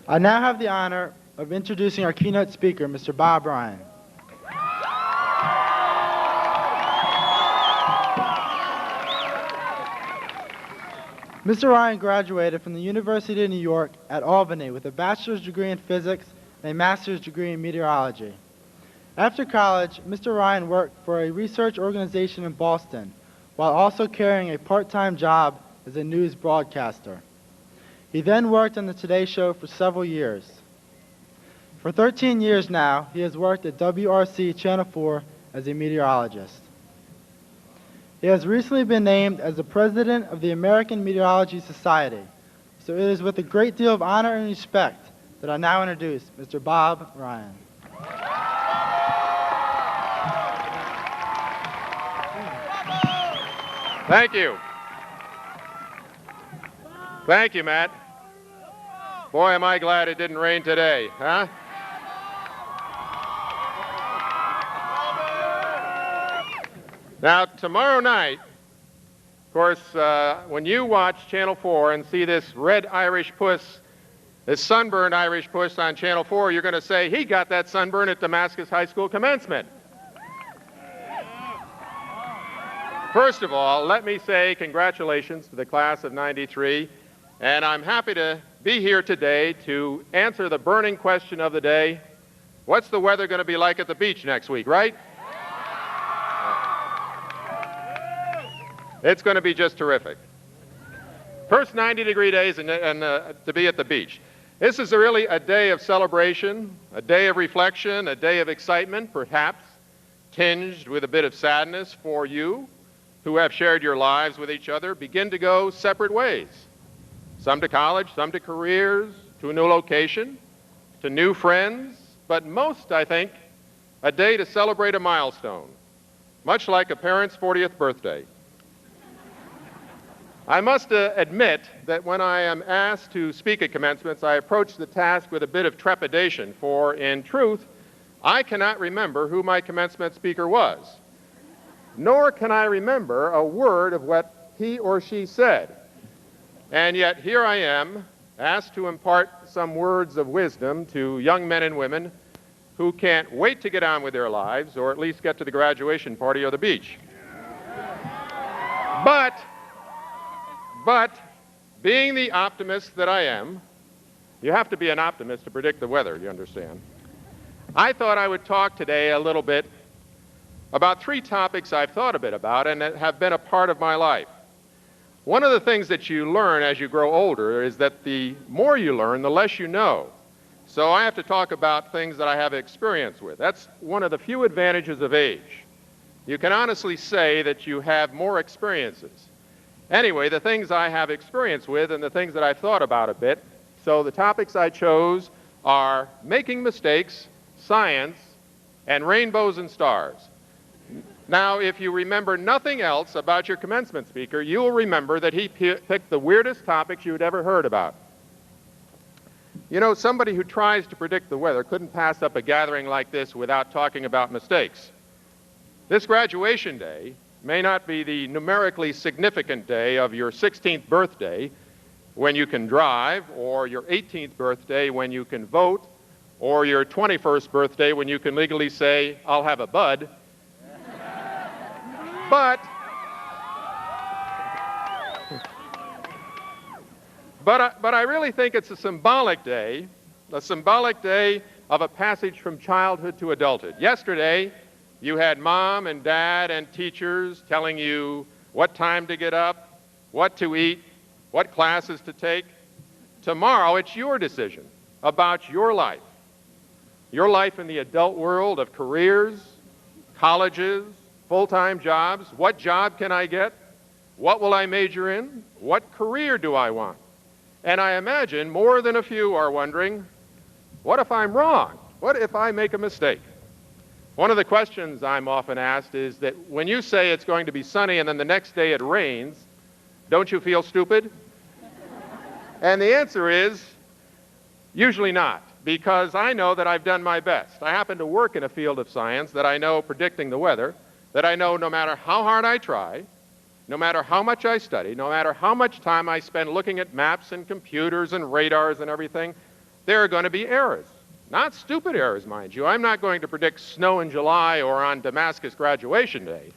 I now have the honor of introducing our keynote speaker, Mr. Bob Ryan. Mr. Ryan graduated from the University of New York at Albany with a bachelor's degree in physics and a master's degree in meteorology. After college, Mr. Ryan worked for a research organization in Boston, while also carrying a part-time job as a news broadcaster. He then worked on the Today Show for several years. For 13 years now, he has worked at WRC Channel 4 as a meteorologist. He has recently been named as the president of the American Meteorology Society, so it is with a great deal of honor and respect that I now introduce Mr. Bob Ryan. Thank you. Thank you, Matt. Boy, am I glad it didn't rain today, huh? Now, tomorrow night, of course, when you watch Channel 4 and see this red Irish puss, this sunburned Irish puss on Channel 4, you're going to say, he got that sunburn at Damascus High School commencement. First of all, let me say congratulations to the class of '93, and I'm happy to be here today to answer the burning question of the day, what's the weather going to be like at the beach next week, right? It's going to be just terrific. First 90-degree days and to be at the beach. This is really a day of celebration, a day of reflection, a day of excitement, perhaps tinged with a bit of sadness for you who have shared your lives with each other, begin to go separate ways. Some to college, some to careers, to a new location, to new friends, but most, I think, a day to celebrate a milestone, much like a parent's 40th birthday. I must admit that when I am asked to speak at commencements, I approach the task with a bit of trepidation, for in truth, I cannot remember who my commencement speaker was, nor can I remember a word of what he or she said. And yet here I am, asked to impart some words of wisdom to young men and women who can't wait to get on with their lives, or at least get to the graduation party or the beach. But being the optimist that I am, you have to be an optimist to predict the weather, you understand. I thought I would talk today a little bit about three topics I've thought a bit about and that have been a part of my life. One of the things that you learn as you grow older is that the more you learn, the less you know. So I have to talk about things that I have experience with. That's one of the few advantages of age. You can honestly say that you have more experiences. Anyway, the things I have experience with and the things that I've thought about a bit. So the topics I chose are making mistakes, science, and rainbows and stars. Now, if you remember nothing else about your commencement speaker, you will remember that he picked the weirdest topics you had ever heard about. You know, somebody who tries to predict the weather couldn't pass up a gathering like this without talking about mistakes. This graduation day may not be the numerically significant day of your 16th birthday when you can drive, or your 18th birthday when you can vote, or your 21st birthday when you can legally say, I'll have a bud. But I really think it's a symbolic day of a passage from childhood to adulthood. Yesterday, you had mom and dad and teachers telling you what time to get up, what to eat, what classes to take. Tomorrow, it's your decision about your life in the adult world of careers, colleges, full-time jobs. What job can I get? What will I major in? What career do I want? And I imagine more than a few are wondering, what if I'm wrong? What if I make a mistake? One of the questions I'm often asked is that when you say it's going to be sunny and then the next day it rains, don't you feel stupid? And the answer is, usually not, because I know that I've done my best. I happen to work in a field of science that I know predicting the weather, that I know no matter how hard I try, no matter how much I study, no matter how much time I spend looking at maps and computers and radars and everything, there are going to be errors. Not stupid errors, mind you. I'm not going to predict snow in July or on Damascus graduation day.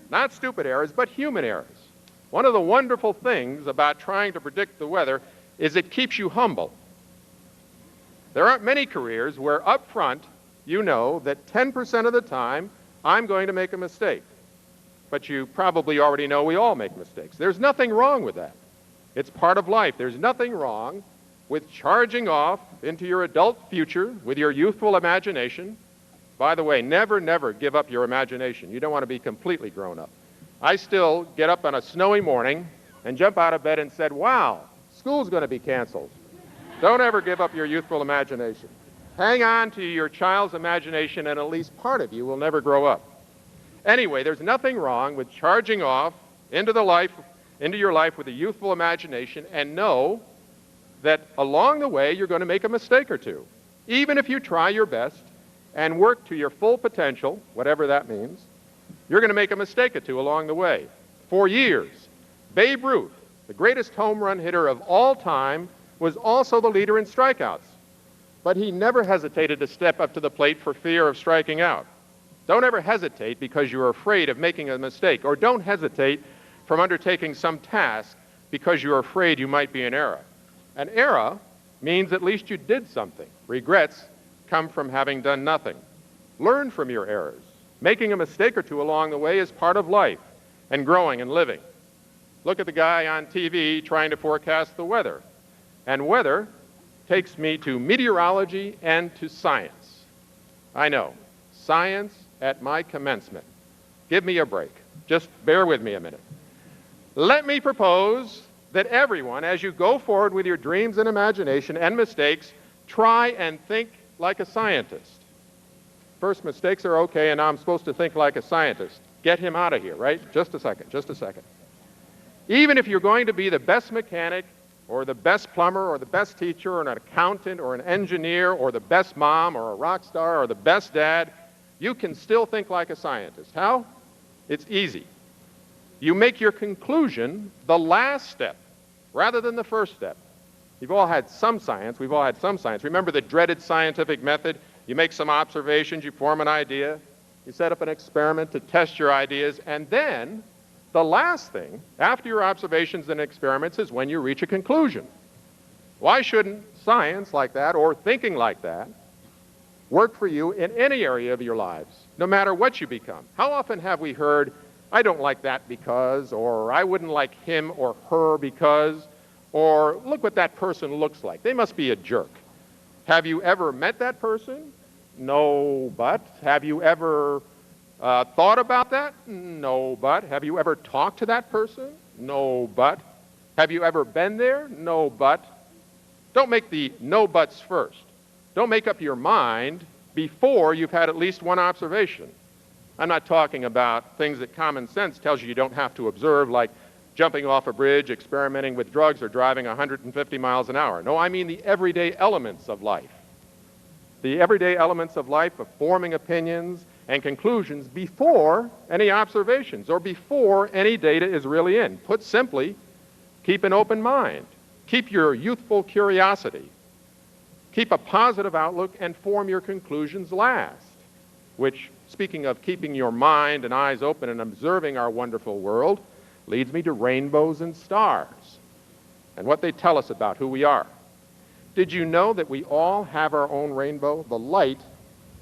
Not stupid errors, but human errors. One of the wonderful things about trying to predict the weather is it keeps you humble. There aren't many careers where up front you know that 10% of the time I'm going to make a mistake. But you probably already know we all make mistakes. There's nothing wrong with that. It's part of life. There's nothing wrong with charging off into your adult future with your youthful imagination. By the way, never, never give up your imagination. You don't want to be completely grown up. I still get up on a snowy morning and jump out of bed and said, wow, school's going to be canceled. Don't ever give up your youthful imagination. Hang on to your child's imagination, and at least part of you will never grow up. Anyway, there's nothing wrong with charging off into your life with a youthful imagination, and know that along the way you're going to make a mistake or two. Even if you try your best and work to your full potential, whatever that means, you're going to make a mistake or two along the way. For years, Babe Ruth, the greatest home run hitter of all time, was also the leader in strikeouts. But he never hesitated to step up to the plate for fear of striking out. Don't ever hesitate because you're afraid of making a mistake, or don't hesitate from undertaking some task because you're afraid you might be in error. An error means at least you did something. Regrets come from having done nothing. Learn from your errors. Making a mistake or two along the way is part of life and growing and living. Look at the guy on TV trying to forecast the weather. And weather takes me to meteorology and to science. I know, science at my commencement. Give me a break. Just bear with me a minute. Let me propose that everyone, as you go forward with your dreams and imagination and mistakes, try and think like a scientist. First, mistakes are okay, and now I'm supposed to think like a scientist. Get him out of here, right? Just a second, just a second. Even if you're going to be the best mechanic, or the best plumber, or the best teacher, or an accountant, or an engineer, or the best mom, or a rock star, or the best dad, you can still think like a scientist. How? It's easy. You make your conclusion the last step, rather than the first step. You've all had some science. We've all had some science. Remember the dreaded scientific method? You make some observations, you form an idea, you set up an experiment to test your ideas, and then the last thing, after your observations and experiments, is when you reach a conclusion. Why shouldn't science like that, or thinking like that, work for you in any area of your lives, no matter what you become? How often have we heard, I don't like that because, or I wouldn't like him or her because, or look what that person looks like. They must be a jerk. Have you ever met that person? No, but. Have you ever thought about that? No, but. Have you ever talked to that person? No, but. Have you ever been there? No, but. Don't make the no buts first. Don't make up your mind before you've had at least one observation. I'm not talking about things that common sense tells you don't have to observe, like jumping off a bridge, experimenting with drugs, or driving 150 miles an hour. No, I mean the everyday elements of life. The everyday elements of life of forming opinions and conclusions before any observations or before any data is really in. Put simply, keep an open mind. Keep your youthful curiosity. Keep a positive outlook and form your conclusions last. Which, speaking of keeping your mind and eyes open and observing our wonderful world, leads me to rainbows and stars and what they tell us about who we are. Did you know that we all have our own rainbow? The light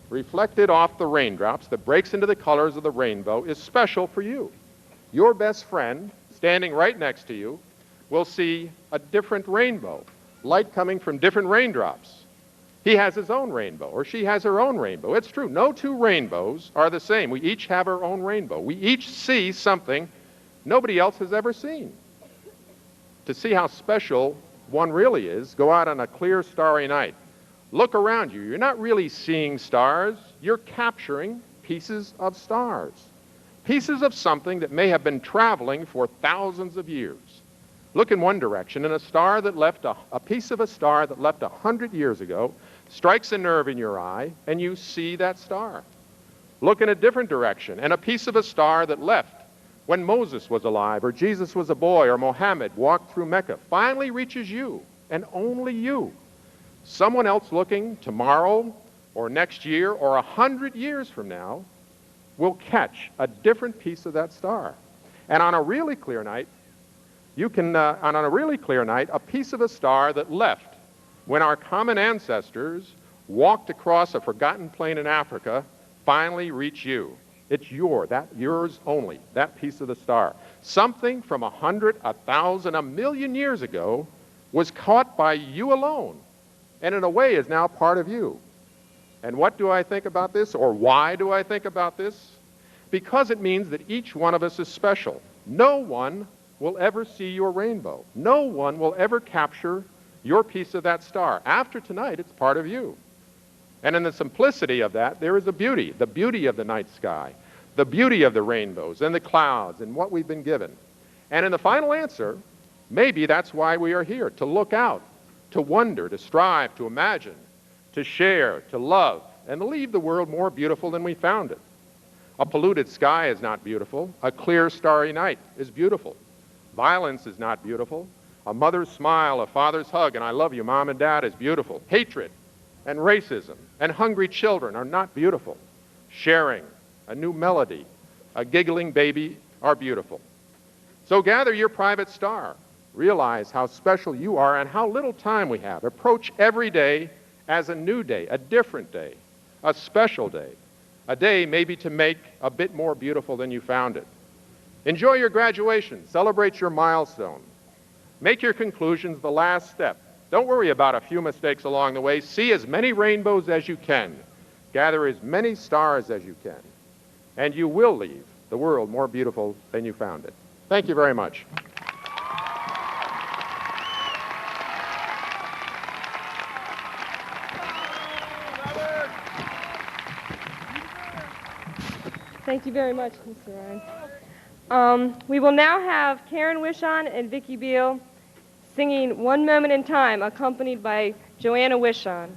reflected off the raindrops that breaks into the colors of the rainbow is special for you. Your best friend, standing right next to you, will see a different rainbow, light coming from different raindrops. He has his own rainbow, or she has her own rainbow. It's true, no two rainbows are the same. We each have our own rainbow. We each see something nobody else has ever seen. To see how special one really is, go out on a clear, starry night. Look around you. You're not really seeing stars. You're capturing pieces of stars. Pieces of something that may have been traveling for thousands of years. Look in one direction, and a star that left a piece of a star that left 100 years ago strikes a nerve in your eye, and you see that star. Look in a different direction, and a piece of a star that left when Moses was alive, or Jesus was a boy, or Mohammed walked through Mecca, finally reaches you, and only you. Someone else looking tomorrow or next year or 100 years from now will catch a different piece of that star. And on a really clear night, a piece of a star that left when our common ancestors walked across a forgotten plain in Africa finally reach you. It's yours only, that piece of the star. Something from 100, 1,000, 1,000,000 years ago was caught by you alone, and in a way is now part of you. And what do I think about this, or why do I think about this? Because it means that each one of us is special. No one will ever see your rainbow. No one will ever capture your piece of that star. After tonight, it's part of you. And in the simplicity of that, there is a beauty, the beauty of the night sky, the beauty of the rainbows and the clouds and what we've been given. And in the final answer, maybe that's why we are here, to look out, to wonder, to strive, to imagine, to share, to love, and to leave the world more beautiful than we found it. A polluted sky is not beautiful. A clear, starry night is beautiful. Violence is not beautiful. A mother's smile, a father's hug, and I love you, Mom and Dad, is beautiful. Hatred and racism and hungry children are not beautiful. Sharing, a new melody, a giggling baby are beautiful. So gather your private star. Realize how special you are and how little time we have. Approach every day as a new day, a different day, a special day, a day maybe to make a bit more beautiful than you found it. Enjoy your graduation. Celebrate your milestone. Make your conclusions the last step. Don't worry about a few mistakes along the way. See as many rainbows as you can. Gather as many stars as you can. And you will leave the world more beautiful than you found it. Thank you very much. Thank you very much, Mr. Ryan. We will now have Karen Wishon and Vicki Beal singing One Moment in Time, accompanied by Joanna Wishon.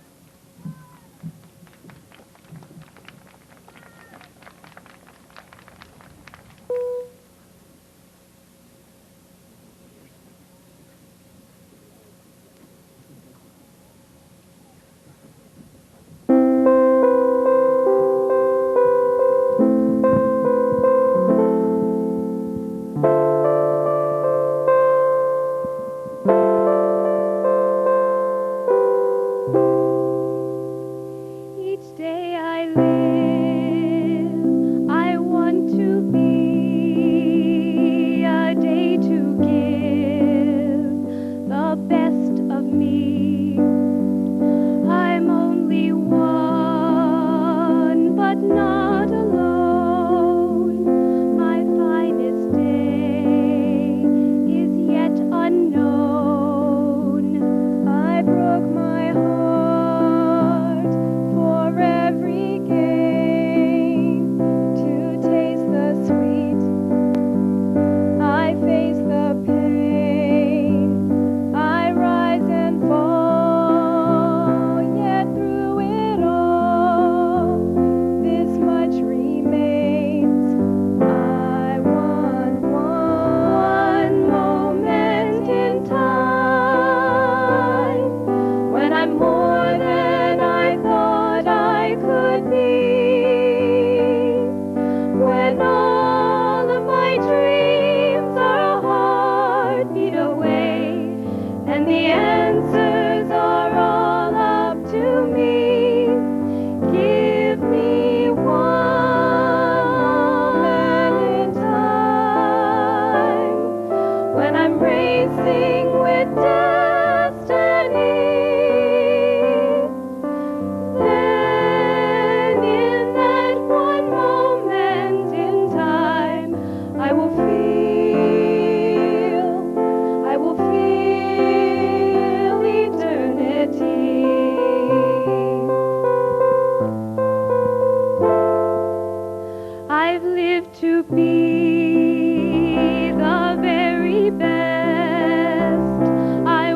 be the very best. I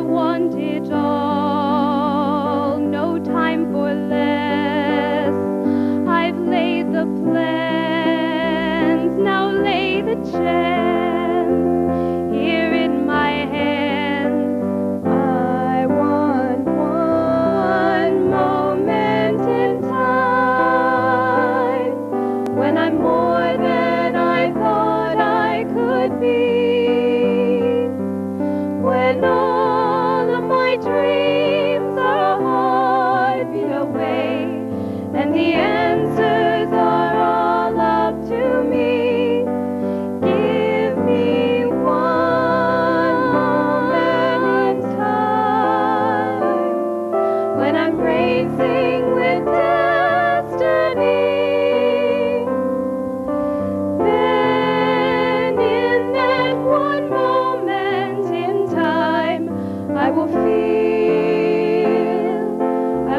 I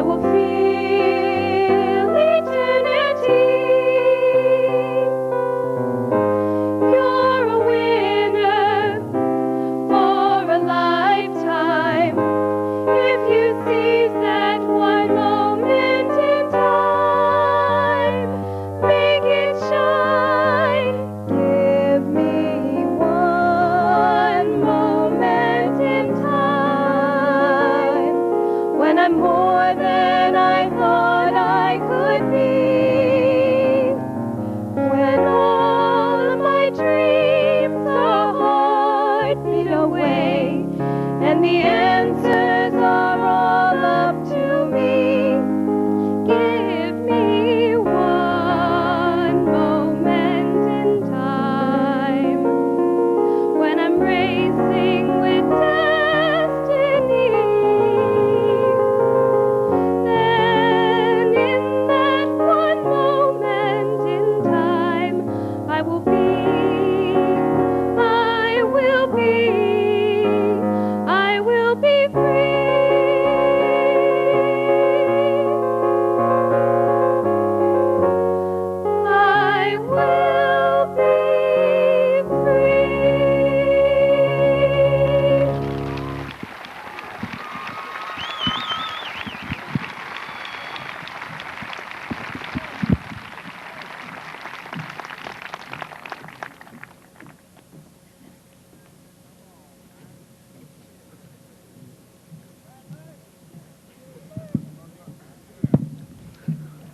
will feel eternity. You're a winner for a lifetime if you seize that one moment in time. Make it shine. Give me one moment in time when I'm more than I thought I could be. When all of my dreams are heartbeat away and the answers are all up to me. Give me one moment in time when I'm racing with destiny. Then in that one moment in time, I will be free. I will be free.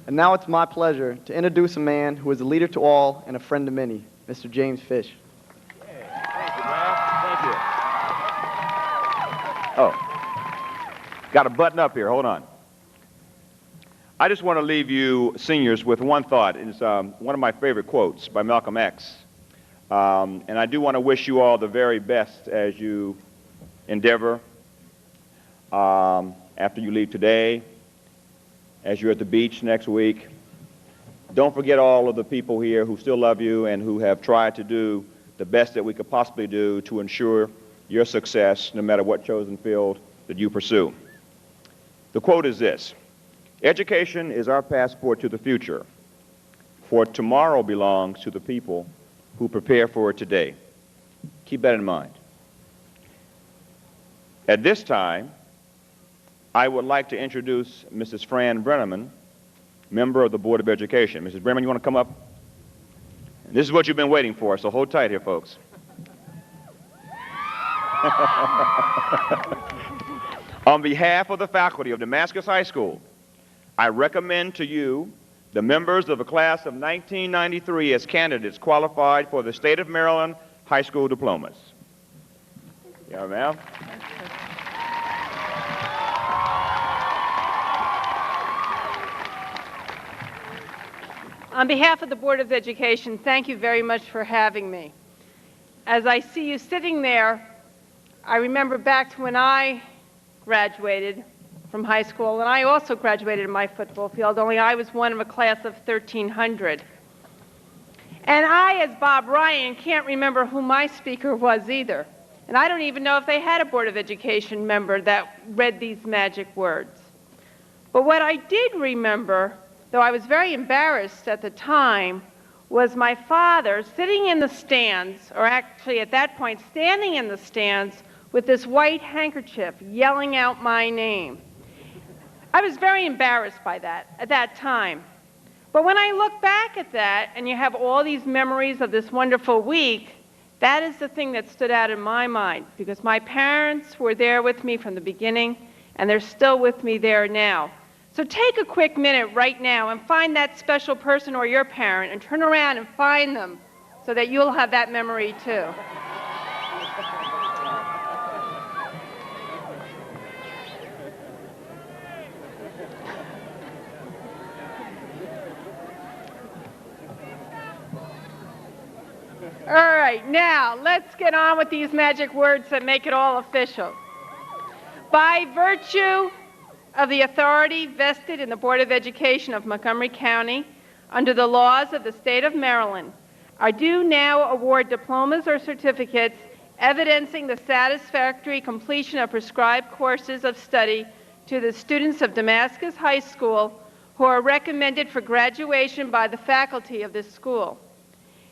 And now it's my pleasure to introduce a man who is a leader to all and a friend to many, Mr. James Fish. Thank you, Ralph. Thank you. Oh, got to button up here. Hold on. I just want to leave you seniors with one thought. It's one of my favorite quotes by Malcolm X. And I do want to wish you all the very best as you endeavor after you leave today, as you're at the beach next week. Don't forget all of the people here who still love you and who have tried to do the best that we could possibly do to ensure your success no matter what chosen field that you pursue. The quote is this: education is our passport to the future, for tomorrow belongs to the people who prepare for it today. Keep that in mind. At this time, I would like to introduce Mrs. Fran Brenneman, member of the Board of Education. Mrs. Brenneman, you want to come up? This is what you've been waiting for, so hold tight here, folks. On behalf of the faculty of Damascus High School, I recommend to you the members of the class of 1993 as candidates qualified for the State of Maryland high school diplomas. Yeah, ma'am. On behalf of the Board of Education, thank you very much for having me. As I see you sitting there, I remember back to when I graduated from high school, and I also graduated in my football field, only I was one of a class of 1,300. And I, as Bob Ryan, can't remember who my speaker was either. And I don't even know if they had a Board of Education member that read these magic words. But what I did remember, though I was very embarrassed at the time, was my father sitting in the stands, or actually at that point standing in the stands, with this white handkerchief yelling out my name. I was very embarrassed by that at that time. But when I look back at that, and you have all these memories of this wonderful week, that is the thing that stood out in my mind, because my parents were there with me from the beginning, and they're still with me there now. So take a quick minute right now and find that special person or your parent and turn around and find them so that you'll have that memory too. All right, now let's get on with these magic words that make it all official. By virtue of the authority vested in the Board of Education of Montgomery County under the laws of the state of Maryland, I do now award diplomas or certificates evidencing the satisfactory completion of prescribed courses of study to the students of Damascus High School who are recommended for graduation by the faculty of this school.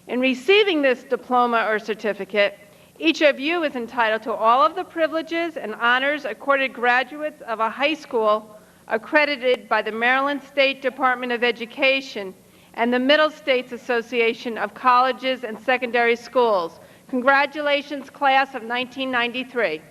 In receiving this diploma or certificate, each of you is entitled to all of the privileges and honors accorded graduates of a high school accredited by the Maryland State Department of Education and the Middle States Association of Colleges and Secondary Schools. Congratulations, class of 1993.